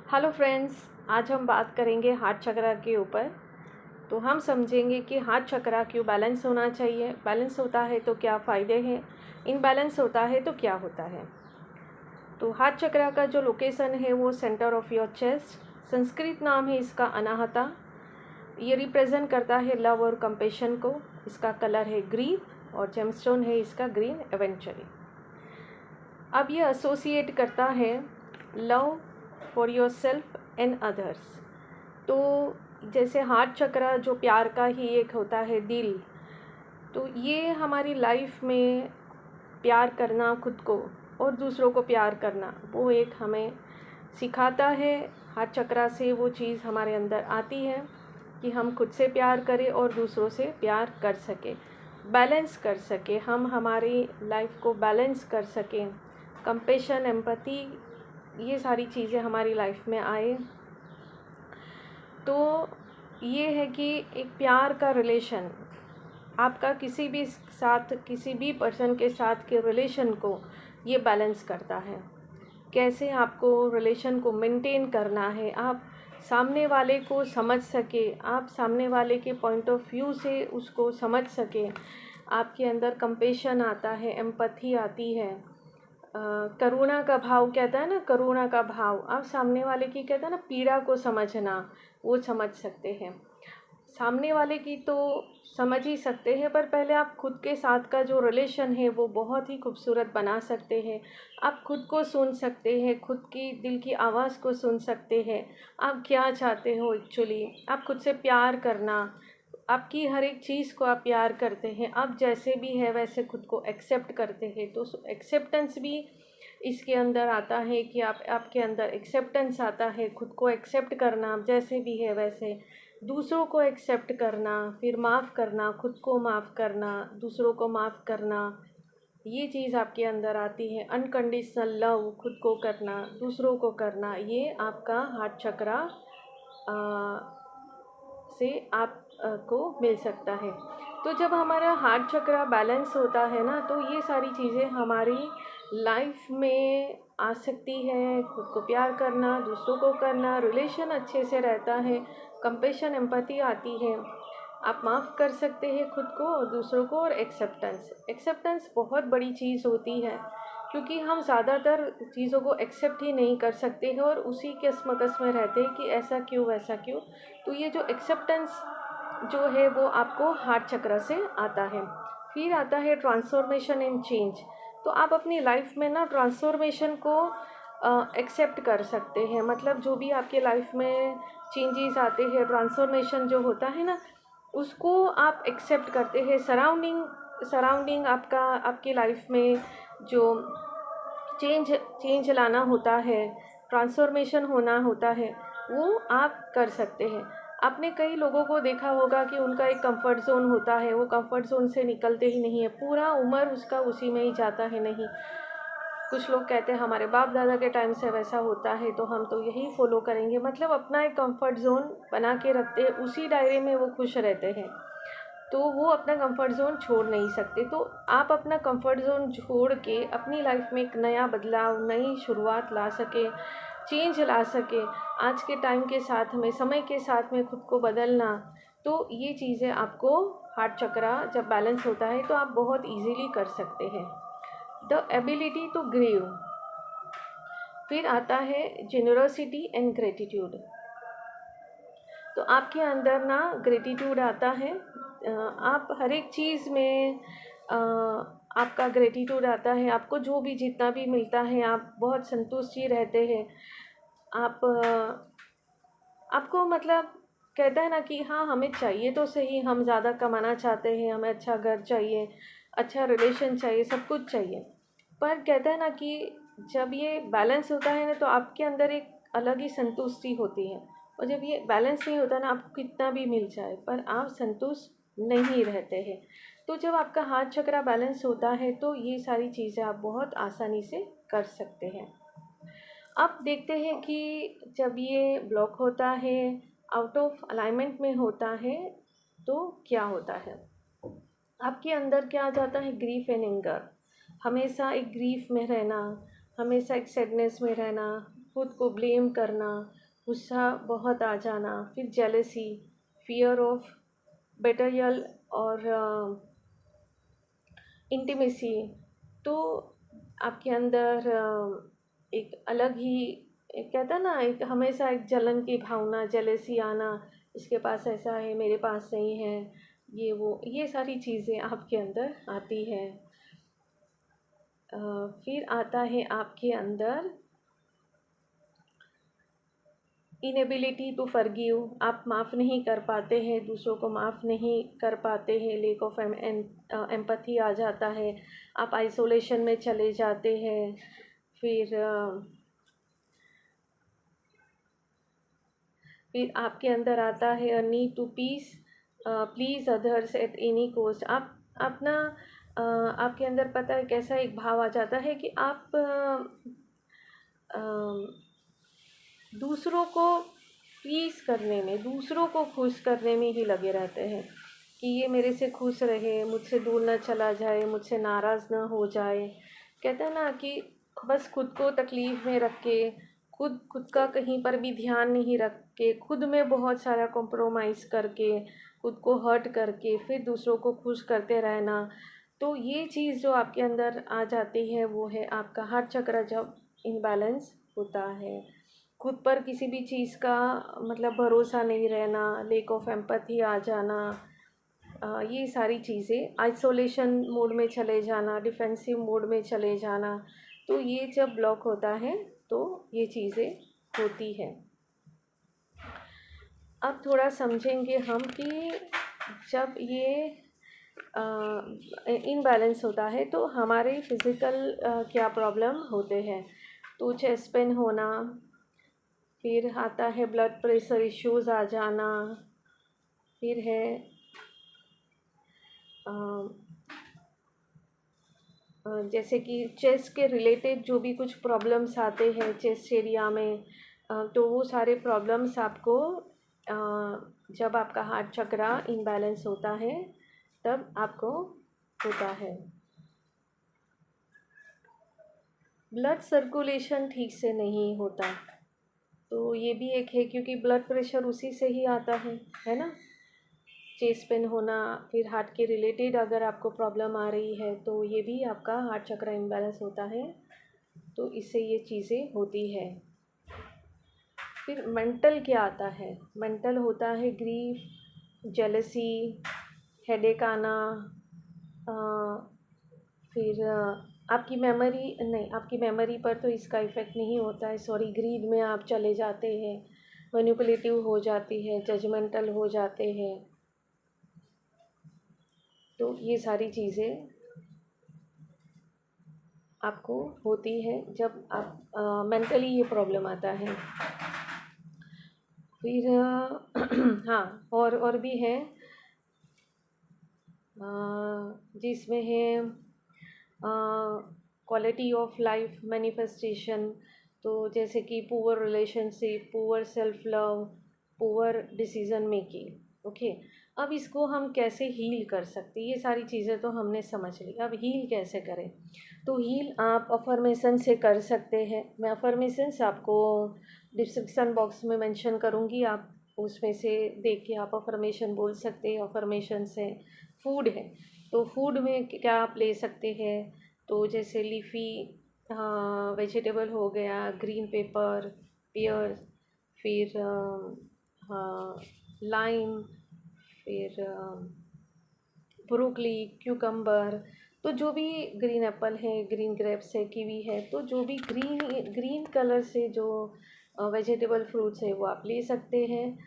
Hello friends, आज हम बात करेंगे हार्ट चक्र के ऊपर। तो हम समझेंगे कि हार्ट चक्र क्यों बैलेंस होना चाहिए, बैलेंस होता है तो क्या फ़ायदे हैं, इनबैलेंस होता है तो क्या होता है। तो हार्ट चक्र का जो लोकेशन है वो centre of your chest, Sanskrit नाम है इसका अनाहता। ये रिप्रेजेंट करता है लव और कंपेशन को। इसका कलर है ग्रीन और जेमस्टोन है इसका ग्रीन एवेंचुअली। अब ये एसोसिएट करता है love for your self and others. तो जैसे हार्ट चक्र जो प्यार का ही एक होता है दिल, तो ये हमारी लाइफ में प्यार करना खुद को और दूसरों को प्यार करना वो एक हमें सिखाता है। हार्ट चक्र से वो चीज़ हमारे अंदर आती है कि हम खुद से प्यार करें और दूसरों से प्यार कर सकें, बैलेंस कर सकें, हम हमारी लाइफ को बैलेंस कर सकें। कंपेशन, एम्पैथी, ये सारी चीज़ें हमारी लाइफ में आए। तो ये है कि एक प्यार का रिलेशन आपका किसी भी साथ, किसी भी पर्सन के साथ के रिलेशन को ये बैलेंस करता है। कैसे आपको रिलेशन को मेंटेन करना है, आप सामने वाले को समझ सके, आप सामने वाले के पॉइंट ऑफ व्यू से उसको समझ सके। आपके अंदर कंपेशन आता है, एम्पैथी आती है, करुणा का भाव, कहता है ना, करुणा का भाव। आप सामने वाले की, कहता है ना, पीड़ा को समझना, वो समझ सकते हैं। सामने वाले की तो समझ ही सकते हैं, पर पहले आप खुद के साथ का जो रिलेशन है वो बहुत ही खूबसूरत बना सकते हैं। आप खुद को सुन सकते हैं, खुद की दिल की आवाज़ को सुन सकते हैं। आप क्या चाहते हो एक्चुअली, आप खुद से प्यार करना, आपकी हर एक चीज़ को आप प्यार करते हैं, आप जैसे भी है वैसे खुद को एक्सेप्ट करते हैं। तो एक्सेप्टेंस भी इसके अंदर आता है कि आपके अंदर एक्सेप्टेंस आता है, खुद को एक्सेप्ट करना, आप जैसे भी है वैसे, दूसरों को एक्सेप्ट करना, फिर माफ़ करना, खुद को माफ़ करना, दूसरों को माफ़ करना, ये चीज़ आपके अंदर आती है। अनकंडीशनल लव, खुद को करना, दूसरों को करना, ये आपका हार्ट चक्र से आप को मिल सकता है। तो जब हमारा हार्ट चक्र बैलेंस होता है ना, तो ये सारी चीज़ें हमारी लाइफ में आ सकती है। खुद को प्यार करना, दूसरों को करना, रिलेशन अच्छे से रहता है, कंपेशन, एम्पैथी आती है, आप माफ़ कर सकते हैं खुद को और दूसरों को। और एक्सेप्टेंस, एक्सेप्टेंस बहुत बड़ी चीज़ होती है, क्योंकि हम ज़्यादातर चीज़ों को एक्सेप्ट ही नहीं कर सकते हैं और उसी कसमकस में रहते हैं कि ऐसा क्यों, वैसा क्यों। तो ये जो एक्सेप्टेंस जो है वो आपको हार्ट चक्र से आता है। फिर आता है ट्रांसफॉर्मेशन एंड चेंज। तो आप अपनी लाइफ में ना ट्रांसफॉर्मेशन को एक्सेप्ट कर सकते हैं। मतलब जो भी आपके लाइफ में चेंजेस आते हैं, ट्रांसफॉर्मेशन जो होता है ना, उसको आप एक्सेप्ट करते हैं। सराउंडिंग आपका, आपकी लाइफ में जो चेंज लाना होता है, ट्रांसफॉर्मेशन होना होता है, वो आप कर सकते हैं। आपने कई लोगों को देखा होगा कि उनका एक कंफर्ट ज़ोन होता है, वो कंफर्ट ज़ोन से निकलते ही नहीं है, पूरा उम्र उसका उसी में ही जाता है। नहीं, कुछ लोग कहते हैं हमारे बाप दादा के टाइम से वैसा होता है तो हम तो यही फॉलो करेंगे। मतलब अपना एक कंफर्ट ज़ोन बना के रखते हैं, उसी दायरे में वो खुश रहते हैं, तो वो अपना कंफर्ट ज़ोन छोड़ नहीं सकते। तो आप अपना कंफर्ट ज़ोन छोड़ के अपनी लाइफ में एक नया बदलाव, नई शुरुआत ला सके, चेंज ला सके, आज के टाइम के साथ में, समय के साथ में खुद को बदलना, तो ये चीज़ें आपको हार्ट चक्र जब बैलेंस होता है तो आप बहुत इजीली कर सकते हैं। The ability to grieve. फिर आता है जेनरोसिटी एंड ग्रेटिट्यूड। तो आपके अंदर ना ग्रेटिट्यूड आता है, आप हर एक चीज़ में आपका ग्रेटिट्यूड आता है। आपको जो भी जितना भी मिलता है आप बहुत संतुष्टि रहते हैं। आपको मतलब, कहता है ना कि हाँ, हमें चाहिए तो सही, हम ज़्यादा कमाना चाहते हैं, हमें अच्छा घर चाहिए, अच्छा रिलेशन चाहिए, सब कुछ चाहिए, पर कहता है ना कि जब ये बैलेंस होता है ना तो आपके अंदर एक अलग ही संतुष्टि होती है। और जब ये बैलेंस नहीं होता ना, आपको कितना भी मिल जाए पर आप संतुष्ट नहीं रहते हैं। तो जब आपका हार्ट चक्र बैलेंस होता है तो ये सारी चीज़ें आप बहुत आसानी से कर सकते हैं। अब देखते हैं कि जब ये ब्लॉक होता है, आउट ऑफ अलाइनमेंट में होता है, तो क्या होता है। आपके अंदर क्या आ जाता है, ग्रीफ एंड एंगर। हमेशा एक ग्रीफ में रहना, हमेशा एक सैडनेस में रहना, खुद को ब्लेम करना, गुस्सा बहुत आ जाना, फिर जेलसी, फियर ऑफ बेट्रियल और इंटीमेसी। तो आपके अंदर एक अलग ही, एक कहता ना, एक हमेशा एक जलन की भावना, जेलेसी आना, इसके पास ऐसा है मेरे पास नहीं है, ये वो, ये सारी चीज़ें आपके अंदर आती है। फिर आता है आपके अंदर इनेबिलिटी टू फॉरगिव, आप माफ़ नहीं कर पाते हैं, दूसरों को माफ़ नहीं कर पाते हैं, लेक ऑफ एम्पैथी आ जाता है, आप आइसोलेशन में चले जाते हैं। फिर आपके अंदर आता है a need to please others at any cost. आप अपना आपके अंदर पता है कैसा एक भाव आ जाता है कि आप दूसरों को प्लीज़ करने में, दूसरों को खुश करने में ही लगे रहते हैं कि ये मेरे से खुश रहे, मुझसे दूर ना चला जाए, मुझसे नाराज़ ना हो जाए। कहते हैं ना कि बस खुद को तकलीफ़ में रख के, खुद का कहीं पर भी ध्यान नहीं रख के, खुद में बहुत सारा कॉम्प्रोमाइज़ करके, खुद को हर्ट करके, फिर दूसरों को खुश करते रहना। तो ये चीज़ जो आपके अंदर आ जाती है वो है आपका हार्ट चक्र जब इम्बैलेंस होता है। खुद पर किसी भी चीज़ का मतलब भरोसा नहीं रहना, लेक ऑफ एम्पैथी आ जाना, ये सारी चीज़ें, आइसोलेशन मोड में चले जाना, डिफेंसिव मोड में चले जाना, तो ये जब ब्लॉक होता है तो ये चीज़ें होती हैं। अब थोड़ा समझेंगे हम कि जब ये इनबैलेंस होता है तो हमारे फिज़िकल क्या प्रॉब्लम होते हैं। तो चेस्ट पेन होना, फिर आता है ब्लड प्रेशर इश्यूज़ आ जाना, फिर है जैसे कि चेस्ट के रिलेटेड जो भी कुछ प्रॉब्लम्स आते हैं चेस्ट एरिया में, तो वो सारे प्रॉब्लम्स आपको जब आपका हार्ट चक्र इम्बैलेंस होता है तब आपको होता है। ब्लड सर्कुलेशन ठीक से नहीं होता, तो ये भी एक है, क्योंकि ब्लड प्रेशर उसी से ही आता है ना। चेस्ट पेन होना, फिर हार्ट के रिलेटेड अगर आपको प्रॉब्लम आ रही है तो ये भी आपका हार्ट चक्र इम्बैलेंस होता है, तो इससे ये चीज़ें होती है। फिर मेंटल क्या आता है, मेंटल होता है ग्रीफ, जेलसी, हेडेक आना, फिर आपकी मेमोरी नहीं, आपकी मेमोरी पर तो इसका इफ़ेक्ट नहीं होता है, सॉरी, ग्रीड में आप चले जाते हैं, मैनिपुलेटिव हो जाती है, जजमेंटल हो जाते हैं, तो ये सारी चीज़ें आपको होती है जब आप मेंटली ये प्रॉब्लम आता है। फिर हाँ, और भी है जिसमें है क्वालिटी ऑफ लाइफ मैनिफेस्टेशन, तो जैसे कि poor relationship, poor self love, poor decision making. Okay, अब इसको हम कैसे हील कर सकते हैं, ये सारी चीज़ें तो हमने समझ ली, अब हील कैसे करें। तो हील आप अफर्मेशन से कर सकते हैं। मैं अफर्मेशंस आपको डिस्क्रिप्शन बॉक्स में मेंशन करूँगी, आप उसमें से देख के आप अफर्मेशन बोल सकते हैं। अफर्मेशन से फूड है, तो फूड में क्या आप ले सकते हैं, तो जैसे लीफ़ी वेजिटेबल हो गया, ग्रीन पेपर, पियर, फिर लाइम, फिर ब्रोकली, क्यूकम्बर, तो जो भी ग्रीन एप्पल है, ग्रीन ग्रेप्स है, कीवी है, तो जो भी ग्रीन कलर से जो वेजिटेबल फ्रूट्स है वो आप ले सकते हैं।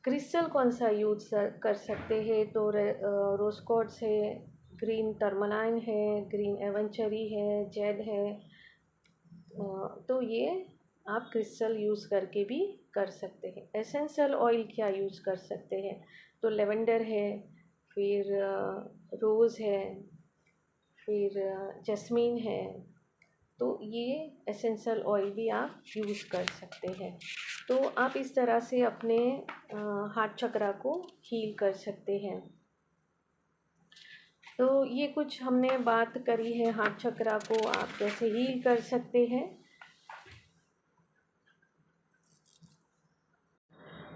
क्रिस्टल कौन सा यूज़ कर सकते हैं, तो रोज़ क्वार्ट्ज है, ग्रीन टर्मलाइन है, ग्रीन एवेंचरी है, जेड है, तो ये आप क्रिस्टल यूज़ करके भी कर सकते हैं। एसेंशियल ऑयल क्या यूज़ कर सकते हैं, तो लेवेंडर है, फिर रोज़ है, फिर जैस्मीन है, तो ये एसेंशियल ऑयल भी आप यूज़ कर सकते हैं। तो आप इस तरह से अपने हार्ट चक्र को हील कर सकते हैं। तो ये कुछ हमने बात करी है हार्ट चक्र को आप कैसे हील कर सकते हैं।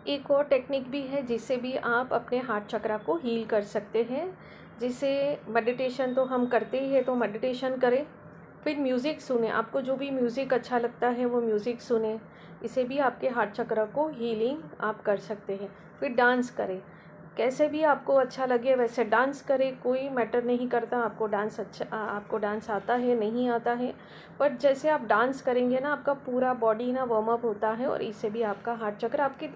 एक और टेक्निक भी है जिससे भी आप अपने हार्ट चक्रा को हील कर सकते हैं। जिसे मेडिटेशन तो हम करते ही है, तो मेडिटेशन करें, फिर म्यूज़िक सुने, आपको जो भी म्यूज़िक अच्छा लगता है वो म्यूज़िक सुने। इसे भी आपके हार्ट चक्रा को हीलिंग आप कर सकते हैं। फिर डांस करें, कैसे भी आपको अच्छा लगे वैसे डांस करें, कोई मैटर नहीं करता आपको डांस आता है नहीं आता है, पर जैसे आप डांस करेंगे ना आपका पूरा बॉडी ना वार्म अप होता है, और इससे भी आपका हार्ट चक्र आपके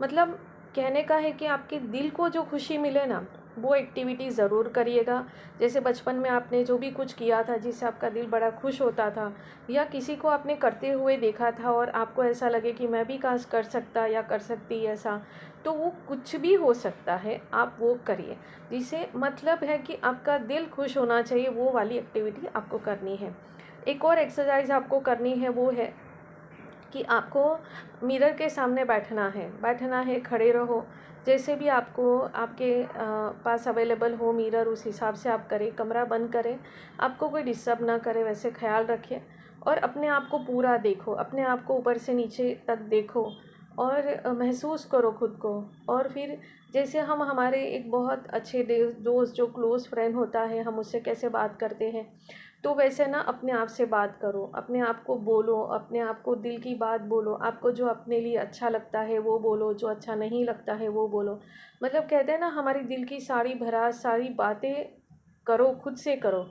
मतलब कहने का है कि आपके दिल को जो खुशी मिले ना, वो एक्टिविटी ज़रूर करिएगा। जैसे बचपन में आपने जो भी कुछ किया था जिससे आपका दिल बड़ा खुश होता था, या किसी को आपने करते हुए देखा था और आपको ऐसा लगे कि मैं भी काश कर सकता या कर सकती ऐसा, तो वो कुछ भी हो सकता है, आप वो करिए। जिसे मतलब है कि आपका दिल खुश होना चाहिए, वो वाली एक्टिविटी आपको करनी है। एक और एक्सरसाइज आपको करनी है, वो है कि आपको मिरर के सामने बैठना है, खड़े रहो, जैसे भी आपको आपके पास अवेलेबल हो मिरर उस हिसाब से आप करें, कमरा बंद करें, आपको कोई डिस्टर्ब ना करे वैसे ख्याल रखें, और अपने आप को पूरा देखो, अपने आप को ऊपर से नीचे तक देखो, और महसूस करो खुद को। और फिर जैसे हम हमारे एक बहुत अच्छे दोस्त जो क्लोज़ फ्रेंड होता है, हम उससे कैसे बात करते हैं, तो वैसे ना अपने आप से बात करो, अपने आप को बोलो, अपने आप को दिल की बात बोलो, आपको जो अपने लिए अच्छा लगता है वो बोलो, जो अच्छा नहीं लगता है वो बोलो। मतलब कहते हैं ना, हमारी दिल की सारी भड़ास सारी बातें करो, खुद से करो।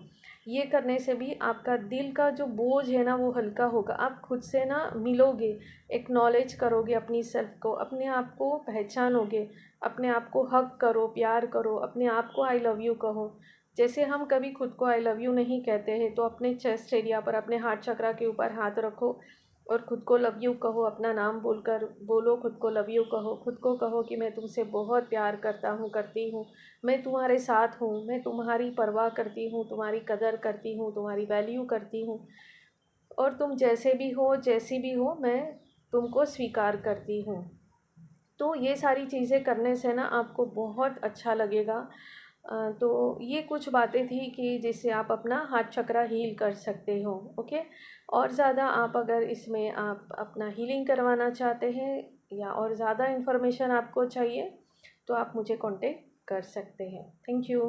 ये करने से भी आपका दिल का जो बोझ है ना वो हल्का होगा, आप खुद से ना मिलोगे, एक्नॉलेज करोगे अपनी सेल्फ को, अपने आप को पहचानोगे, अपने आप को हग करो, प्यार करो, अपने आप को आई लव यू कहो। जैसे हम कभी खुद को आई लव यू नहीं कहते हैं, तो अपने चेस्ट एरिया पर अपने हार्ट चक्रा के ऊपर हाथ रखो और खुद को लव यू कहो, अपना नाम बोलकर बोलो, खुद को लव यू कहो, खुद को कहो कि मैं तुमसे बहुत प्यार करता हूँ, करती हूँ, मैं तुम्हारे साथ हूँ, मैं तुम्हारी परवाह करती हूँ, तुम्हारी कदर करती हूँ, तुम्हारी वैल्यू करती हूँ, और तुम जैसे भी हो, जैसी भी हो, मैं तुमको स्वीकार करती हूँ। तो ये सारी चीज़ें करने से ना आपको बहुत अच्छा लगेगा। तो ये कुछ बातें थी कि जिससे आप अपना हार्ट चक्रा हील कर सकते हो। ओके, और ज़्यादा आप अगर इसमें आप अपना हीलिंग करवाना चाहते हैं या और ज़्यादा इन्फॉर्मेशन आपको चाहिए, तो आप मुझे कांटेक्ट कर सकते हैं। Thank you.